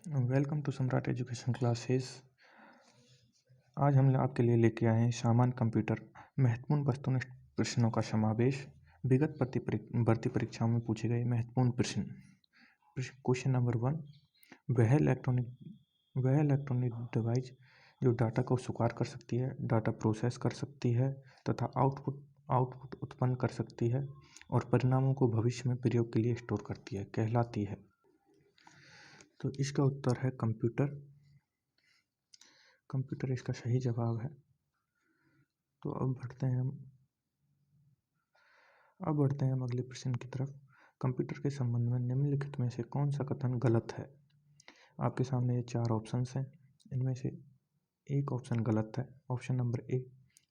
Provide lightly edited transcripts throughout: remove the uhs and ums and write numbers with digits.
Welcome to सम्राट education classes. आज हम आपके लिए लेके आए हैं सामान्य कंप्यूटर महत्वपूर्ण वस्तुनिष्ठ प्रश्नों का समावेश। विगत भर्ती परीक्षाओं में पूछे गए महत्वपूर्ण प्रश्न। क्वेश्चन नंबर 1, वह इलेक्ट्रॉनिक डिवाइस जो डाटा को स्वीकार कर सकती है, डाटा प्रोसेस कर सकती है तथा आउटपुट उत्पन्न कर सकती है और परिणामों को भविष्य में प्रयोग के लिए स्टोर करती है, कहलाती है। तो इसका उत्तर है कंप्यूटर। कंप्यूटर इसका सही जवाब है। तो अब बढ़ते हैं हम अगले प्रश्न की तरफ। कंप्यूटर के संबंध में निम्नलिखित में से कौन सा कथन गलत है? आपके सामने ये 4 ऑप्शंस हैं, इनमें से एक ऑप्शन गलत है। ऑप्शन नंबर ए,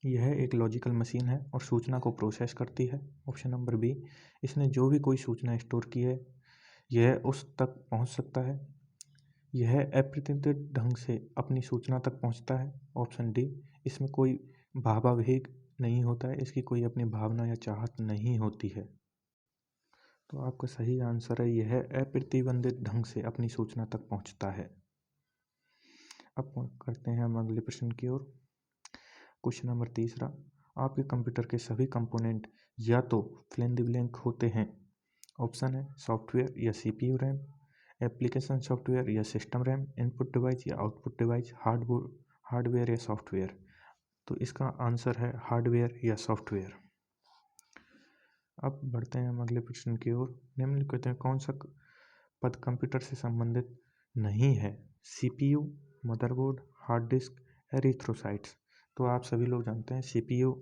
यह एक लॉजिकल मशीन है और सूचना को प्रोसेस करती है। ऑप्शन नंबर बी, इसने जो भी कोई सूचना स्टोर की है यह उस तक पहुंच सकता है। यह अप्रत्याशित ढंग से अपनी सूचना तक पहुंचता है। ऑप्शन डी, इसमें कोई भावावेग नहीं होता है, इसकी कोई अपनी भावना या चाहत नहीं होती है। तो आपका सही आंसर है यह अप्रतिबंधित ढंग से अपनी सूचना तक पहुंचता है। अब करते हैं हम अगले प्रश्न की ओर। क्वेश्चन नंबर 3, आपके कंप्यूटर के सभी कंपोनेंट या तो फिल इन द ब्लैंक होते हैं। ऑप्शन है सॉफ्टवेयर या सीपीयू रैम, एप्लीकेशन सॉफ्टवेयर या सिस्टम रैम, इनपुट डिवाइस या आउटपुट डिवाइस, हार्डवेयर या सॉफ्टवेयर। तो इसका आंसर है हार्डवेयर या सॉफ्टवेयर। अब बढ़ते हैं हम अगले प्रश्न की ओर। निम्नलिखित में कौन सा पद कंप्यूटर से संबंधित नहीं है? CPU, motherboard, hard disk, erythrocytes. तो आप सभी लोग जानते हैं सीपीयू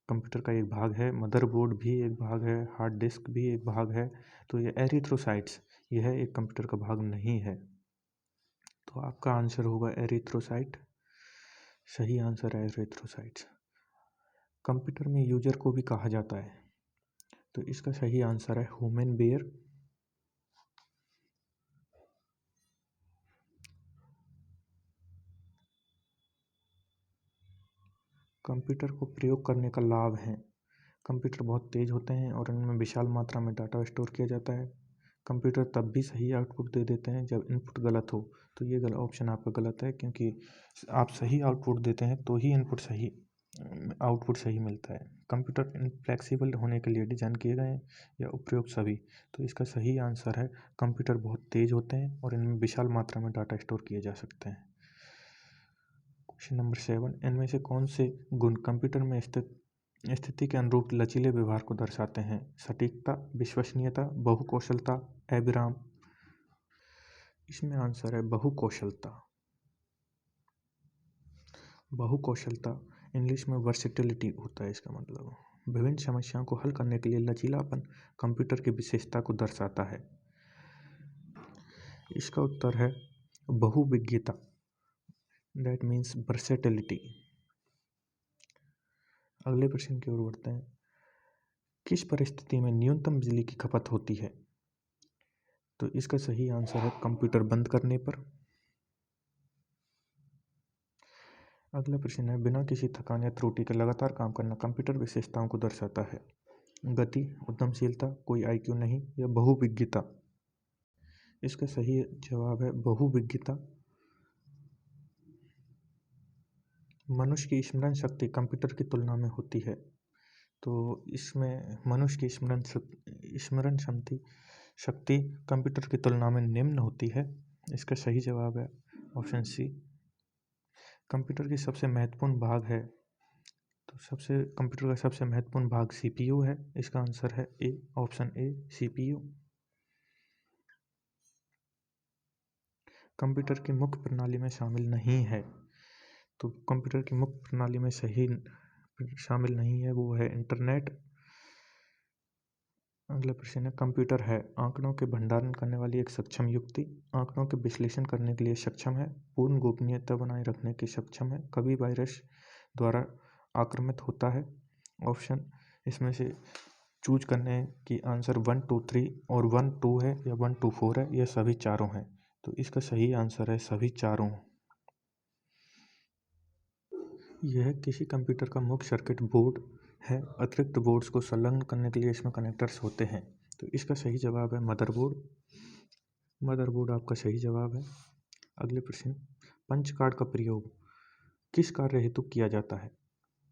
कंप्यूटर का एक भाग है, मदरबोर्ड भी एक भाग है, हार्ड डिस्क भी एक भाग है। तो ये एरिथ्रोसाइट्स यह एक कंप्यूटर का भाग नहीं है। तो आपका आंसर होगा एरिथ्रोसाइट। सही आंसर है एरिथ्रोसाइट्स। कंप्यूटर में यूजर को भी कहा जाता है, तो इसका सही आंसर है ह्यूमन बेयर। कंप्यूटर को प्रयोग करने का लाभ है, कंप्यूटर बहुत तेज़ होते हैं और इनमें विशाल मात्रा में डाटा स्टोर किया जाता है। कंप्यूटर तब भी सही आउटपुट दे देते हैं जब इनपुट गलत हो। तो ये ऑप्शन आपका गलत है, क्योंकि आप सही आउटपुट देते हैं तो ही आउटपुट सही मिलता है। कंप्यूटर इनफ्लेक्सिबल होने के लिए डिज़ाइन किए गए हैं या उपयोग सभी। तो इसका सही आंसर है कंप्यूटर बहुत तेज़ होते हैं और इनमें विशाल मात्रा में डाटा स्टोर किए जा सकते हैं। क्वेश्चन नंबर 7, इनमें से कौन से गुण कंप्यूटर में स्थिति के अनुरूप लचीले व्यवहार को दर्शाते हैं? सटीकता, विश्वसनीयता, बहुकौशलता, अविराम। इसमें आंसर है बहुकौशलता। बहुकौशलता इंग्लिश में वर्सेटिलिटी होता है। इसका मतलब विभिन्न समस्याओं को हल करने के लिए लचीलापन कंप्यूटर की विशेषता को दर्शाता है। इसका उत्तर है बहुविज्ञता, दैट मीन्स वर्सेटिलिटी। अगले प्रश्न की ओर बढ़ते हैं। किस परिस्थिति में न्यूनतम बिजली की खपत होती है? तो इसका सही आंसर है कंप्यूटर बंद करने पर। अगला प्रश्न है, बिना किसी थकान या त्रुटि के लगातार काम करना कंप्यूटर विशेषताओं को दर्शाता है। गति, उद्यमशीलता, कोई आईक्यू नहीं या बहुविज्ञता। इसका सही जवाब है बहुविज्ञता। मनुष्य की स्मरण शक्ति कंप्यूटर की तुलना में होती है, तो इसमें मनुष्य की स्मरण शक्ति कंप्यूटर की तुलना में निम्न होती है। इसका सही जवाब है ऑप्शन सी। कंप्यूटर की सबसे महत्वपूर्ण भाग है, तो कंप्यूटर का सबसे महत्वपूर्ण भाग सीपीयू है। इसका आंसर है ए, ऑप्शन ए, सीपीयू। कंप्यूटर की मुख्य प्रणाली में शामिल नहीं है, तो कंप्यूटर की मुख्य प्रणाली में सही शामिल नहीं है, वो है इंटरनेट। अगला प्रश्न है, कंप्यूटर है आंकड़ों के भंडारण करने वाली एक सक्षम युक्ति, आंकड़ों के विश्लेषण करने के लिए सक्षम है, पूर्ण गोपनीयता बनाए रखने के सक्षम है, कभी वायरस द्वारा आक्रामित होता है। ऑप्शन इसमें से चूज करने की आंसर 1, 2, 3 और 1, 2 है या 1, 2, 4 है, यह सभी चारों हैं। तो इसका सही आंसर है सभी चारों। यह किसी कंप्यूटर का मुख्य सर्किट बोर्ड है, अतिरिक्त बोर्ड्स को संलग्न करने के लिए इसमें कनेक्टर्स होते हैं। तो इसका सही जवाब है मदरबोर्ड। मदरबोर्ड आपका सही जवाब है। अगले प्रश्न, पंच कार्ड का प्रयोग किस कार्य हेतु किया जाता है?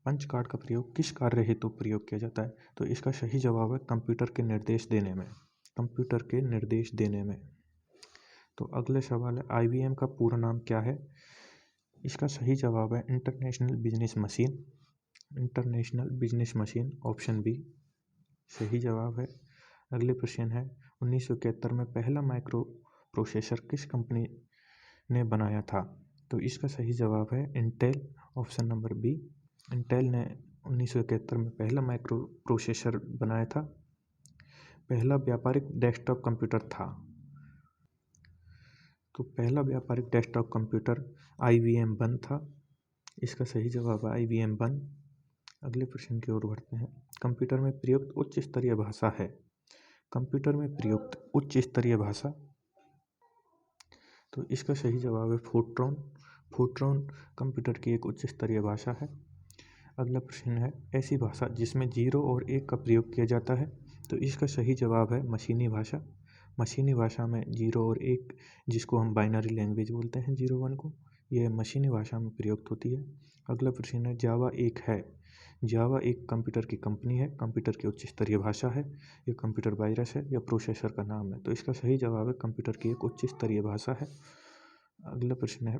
पंच कार्ड का प्रयोग किस कार्य हेतु प्रयोग किया जाता है? तो इसका सही जवाब है कंप्यूटर के निर्देश देने में। कंप्यूटर के निर्देश देने में। तो अगले सवाल है, IBM का पूरा नाम क्या है? इसका सही जवाब है International Business Machine. International Business Machine, option B सही जवाब है। अगले प्रश्न है, 1971 में पहला माइक्रो प्रोसेसर किस कंपनी ने बनाया था? तो इसका सही जवाब है Intel, option number B. Intel ने 1971 में पहला माइक्रो प्रोसेसर बनाया था। पहला व्यापारिक डेस्कटॉप कंप्यूटर था। तो पहला व्यापारिक डेस्कटॉप कंप्यूटर IBM 1 था। इसका सही जवाब है IBM 1। अगले प्रश्न की ओर बढ़ते हैं, कंप्यूटर में प्रयुक्त उच्च स्तरीय भाषा है। कंप्यूटर में प्रयुक्त उच्च स्तरीय भाषा, तो इसका सही जवाब है फोर्ट्रॉन। फोर्ट्रॉन कंप्यूटर की एक उच्च स्तरीय भाषा है। अगला प्रश्न है, ऐसी भाषा जिसमें 0 और 1 का प्रयोग किया जाता है। तो इसका सही जवाब है मशीनी भाषा। मशीनी भाषा में 0 और 1, जिसको हम बाइनरी लैंग्वेज बोलते हैं 0 1 को, यह मशीनी भाषा में प्रयुक्त होती है। अगला प्रश्न है, जावा एक है। जावा एक कंप्यूटर की कंपनी है, कंप्यूटर की उच्च स्तरीय भाषा है, ये कंप्यूटर वायरस है या प्रोसेसर का नाम है? तो इसका सही जवाब है कंप्यूटर की एक उच्च स्तरीय भाषा है। अगला प्रश्न है,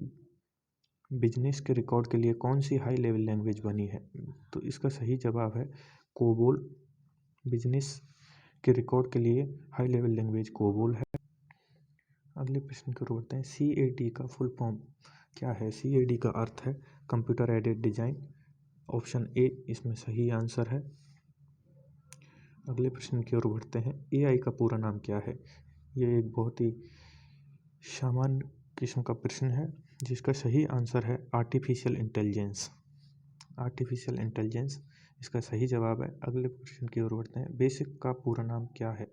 बिजनेस के रिकॉर्ड के लिए कौन सी हाई लेवल लैंग्वेज बनी है? तो इसका सही जवाब है कोबोल। बिजनेस के रिकॉर्ड के लिए हाई लेवल लैंग्वेज कोबोल है। अगले प्रश्न की ओर बढ़ते हैं, CAD का फुल फॉर्म क्या है? CAD का अर्थ है computer aided design, option A इसमें सही आंसर है। अगले प्रश्न की ओर बढ़ते हैं, AI का पूरा नाम क्या है? ये एक बहुत ही सामान्य किस्म का प्रश्न है, जिसका सही आंसर है आर्टिफिशियल इंटेलिजेंस। आर्टिफिशियल इंटेलिजेंस इसका सही जवाब है। अगले प्रश्न की ओर बढ़ते हैं, बेसिक का पूरा नाम क्या है?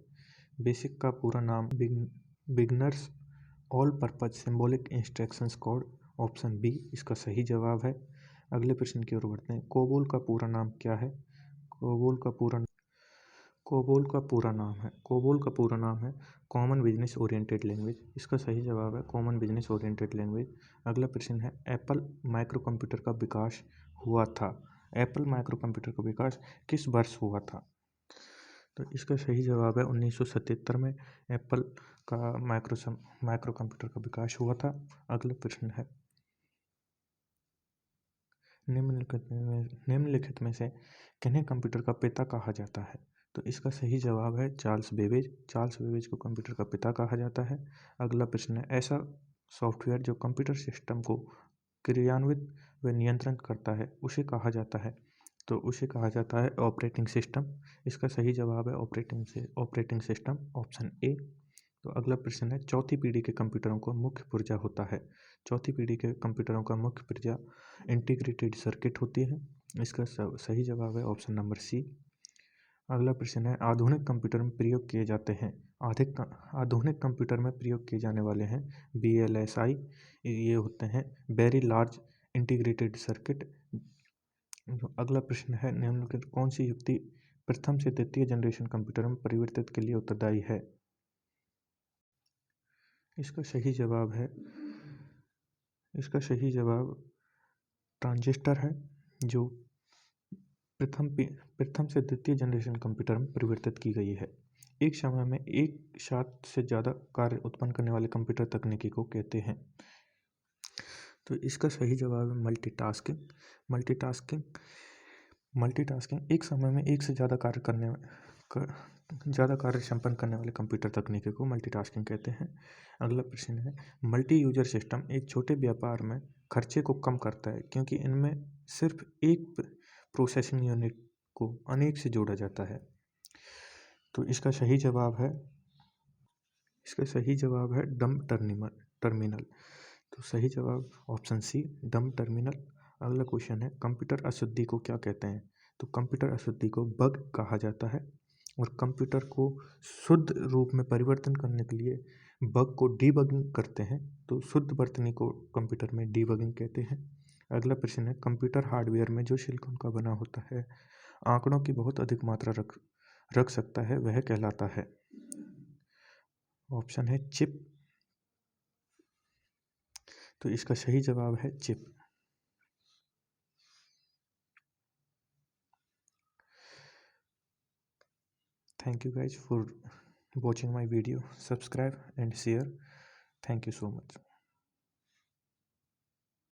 बेसिक का पूरा नाम beginners all purpose symbolic instructions code, option B इसका सही जवाब है। अगले प्रश्न की ओर बढ़ते हैं, कोबोल का पूरा नाम क्या है? कोबोल का पूरा नाम है कॉमन बिजनेस ओरिएंटेड लैंग्वेज। इसका सही जवाब है कॉमन बिजनेस ओरिएंटेड लैंग्वेज। अगला प्रश्न है, एप्पल माइक्रो कंप्यूटर का विकास हुआ था। एप्पल माइक्रो कंप्यूटर का विकास किस वर्ष हुआ था? तो इसका सही जवाब है 1977 में एप्पल का माइक्रो कंप्यूटर का विकास हुआ था। अगला प्रश्न है, निम्नलिखित में से किन्हें कंप्यूटर का पिता कहा जाता है? तो इसका सही जवाब है चार्ल्स बेबेज। चार्ल्स बेबेज को कंप्यूटर का पिता कहा जाता है। अगला प्रश्न है, ऐसा सॉफ्टवेयर जो कंप्यूटर सिस्टम को क्रियान्वित व नियंत्रित करता है उसे कहा जाता है? तो उसे कहा जाता है ऑपरेटिंग सिस्टम। इसका सही जवाब है ऑपरेटिंग सिस्टम, ऑप्शन ए। तो अगला प्रश्न है, चौथी पीढ़ी के कंप्यूटरों को मुख्य पुर्जा होता है। चौथी पीढ़ी के कंप्यूटरों का मुख्य पुर्जा इंटीग्रेटेड सर्किट होती है। इसका सही जवाब है ऑप्शन नंबर सी। अगला प्रश्न है, आधुनिक कंप्यूटर में प्रयोग किए जाते हैं। आधुनिक कंप्यूटर में प्रयोग किए जाने वाले हैं VLSI, ये होते हैं वेरी लार्ज इंटीग्रेटेड सर्किट। अगला प्रश्न है, निम्नलिखित कौन सी युक्ति प्रथम से तृतीय जनरेशन कंप्यूटर में परिवर्तित के लिए उत्तरदायी है? इसका सही जवाब ट्रांजिस्टर है, जो प्रथम से द्वितीय जनरेशन कंप्यूटर में परिवर्तित की गई है। एक समय में एक साथ से ज़्यादा कार्य उत्पन्न करने वाले कंप्यूटर तकनीकी को कहते हैं। तो इसका सही जवाब है मल्टीटास्किंग। एक समय में एक से ज़्यादा कार्य संपन्न करने वाले कंप्यूटर तकनीकी को मल्टीटास्किंग कहते हैं। अगला प्रश्न है, मल्टी यूजर सिस्टम एक छोटे व्यापार में खर्चे को कम करता है, क्योंकि इनमें सिर्फ एक प्रोसेसिंग यूनिट को अनेक से जोड़ा जाता है। तो इसका सही जवाब है डंब टर्मिनल। तो सही जवाब ऑप्शन सी, डंब टर्मिनल। अगला क्वेश्चन है, कंप्यूटर अशुद्धि को क्या कहते हैं? तो कंप्यूटर अशुद्धि को बग कहा जाता है, और कंप्यूटर को शुद्ध रूप में परिवर्तन करने के लिए बग को डीबगिंग करते हैं। तो शुद्ध वर्तनी को कंप्यूटर में डीबगिंग कहते हैं। अगला प्रश्न है, कंप्यूटर हार्डवेयर में जो सिलिकॉन का बना होता है आंकड़ों की बहुत अधिक मात्रा रख सकता है, वह कहलाता है? ऑप्शन है चिप। तो इसका सही जवाब है chip. Thank you guys for watching my video. Subscribe and share. Thank you so much.